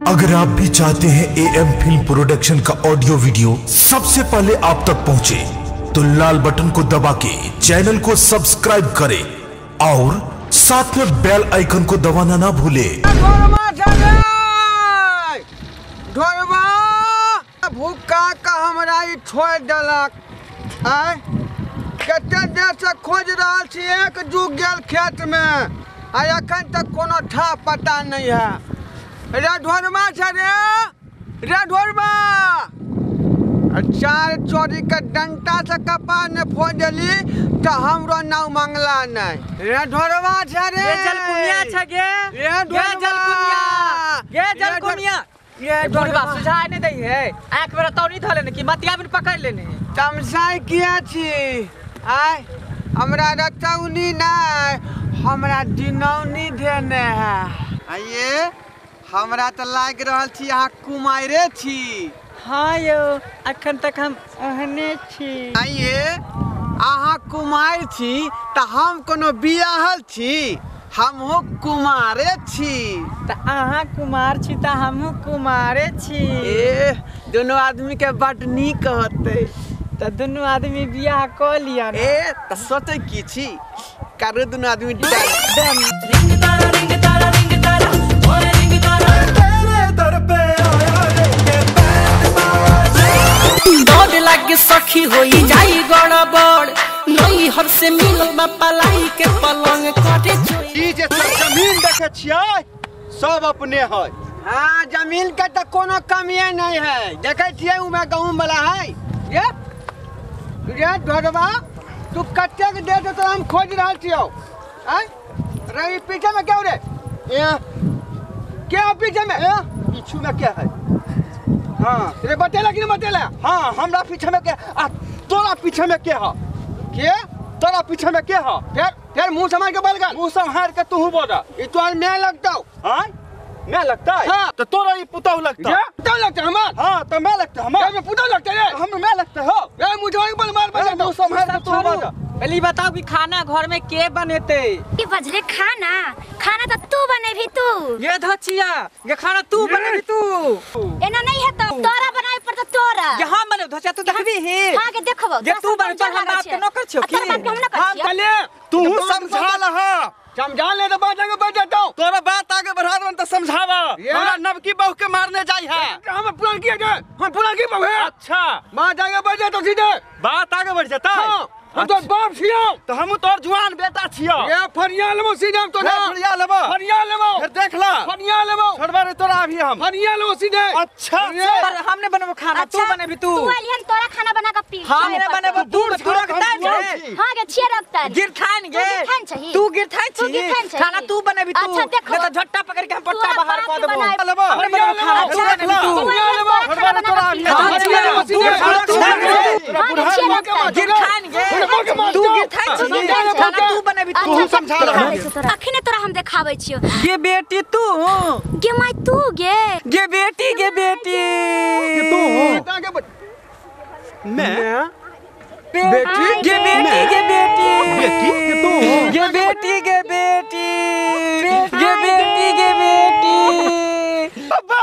अगर आप भी चाहते हैं AM फिल्म प्रोडक्शन का ऑडियो वीडियो सबसे पहले आप तक पहुंचे, तो लाल बटन को दबा के चैनल को सब्सक्राइब करें और साथ में बेल आइकन को दबाना ना भूले। भूखा का हमरा छोड़ देलक कते देर से खोज रहा छी, एक जुग गेल खेत में आ अखन तक कोनो ठा पता नहीं है। रे ढोरमा छै रे ढोरमा, चार चोरी के डंटा से कपार ने फोड़ देली तो हमरो नाव मंगला नहीं। रे ढोरमा छै रे, जलकुनिया छै गे, रे जलकुनिया, गे जलकुनिया, ये ढोरबा सुझाय नहीं दई है। एक बेर तो नहीं धले ने कि मतिया बिन पकड़ लेने तमसाई किया छी आय हमरा रतौनी नहीं, हमरा दिनौनी देने है। आइए हमरा तो लाग रहल छी अहाँ कुमारे छी। हाँ यो, अखन तक हम ओहने छी। आइए अहाँ कुमार छी तो हम कोनो बियाहल छी, हमहु कुमारे छी। त अहाँ कुमार छी त हमहु कुमारे छी। ए दोनों आदमी के बड नीक होते, त दोनों आदमी बियाह क लिया ना। ए त सोचे की छी करे दोनों आदमी रिंग तारा रिंग तारा रिंग तारा ओए रिंग तारा तेरे दर पे आया दौड़ लग सखी होई जाई गड़बड़, नई हर से मिलल बा पलाई के पलंग कटे ई जे सब जमीन देखे छियै सब अपने है। हाँ जमीन के तो कोनो कमिए नहीं है, देखे छियै उमे गहूम वाला है। ये ढोरबा तू कते के दे तो हम खोज रहल छियो। हैं रे पीछे में क्यों रे, क्या पीछे में पीछू में क्या है? हाँ रे बतेला कि नहीं बतेला? हाँ हमरा पीछे में क्या आ तोरा पीछे में क्या है? के तोरा पीछे में क्या है? फिर मुंह संभाल के बोल गल, मुंह संभाल के तू बोल। ये तो मैं लगता हूँ। हाँ मैं लगता है? हाँ। तो तोरा ये पुताऊ लगता है? क्या लगता है हमार? हाँ तो मैं लगता है हमार? मैं पुता लगता है हम मैं लगता हो। रे मुझे बोल मार बजा मुंह संभाल के तू बोल। पहले बताओ कि खाना घर में के बनेते? ये बजरे खाना खाना तो तू बनेभी तू। ये धचिया, ये खाना तू बनेबी तू। एना नहीं है तो तोरा बनाए पड़ता तोरा। ये हम बने धचिया तू देखबी ही। हां के देखबो। ये तू बने तो हम बात के न कर छियो की? हम चले तू समझा लहा, समझा ले तो बात आगे बढ़ जाता हूँ। तोरा बात आगे बढ़ा दन तो समझावा। हमरा नवकी बहू के मारने जाई है। हम पुरान किया जाए, हम पुरान की बहु है। अच्छा बात आगे बढ़ जाता सीधे। बात आगे बढ़ जाता। हम तो बाप छियो, तो हम तोर जुआन बेटा छियो। ये फरिया लेबो सीधे हम तो ना। फरिया लेबो, फरिया लेबो, फिर देख ला फरिया लेबो, छोड़बा रे तोरा अभी हम फरिया लेबो सीधे। अच्छा पर हमने बनबो खाना, तू बनेबी तू। तू वाली तोरा खाना बना के पी। हमने बनबो दूर दूर रखता है। हां के छिए रखता है। गिरथान गे, गिरथान चाहिए। तू गिरथान तू छी। गिरथान चाहिए। खाना तू बनेबी तू। अच्छा देखो, नहीं तो झट्टा पकड़ के हम पट्टा तू बाहर कर देबो। बनाए। लेबो हमने बनबो खाना, तू अच्छा, बनेबी तू। तू वाली छोड़बा रे तोरा अभी हाँ, हम छिए रखता है। खाना तू बनेबी। हां के छिए रखता है। गिरथान गे, तू गिरथान छी। खाना तू बनेबी तू। अच्छा, समझा रहा। अखने तोरा हम देखाबै छियो। ये बेटी तू, गे माय तू गे। ये बेटी, ये बेटी बात आगे बढ़। मैं बेटी ये बेटी, ये बेटी बेटी के तू ये बेटी, ये बेटी ये बेटी, ये बेटी। बाबा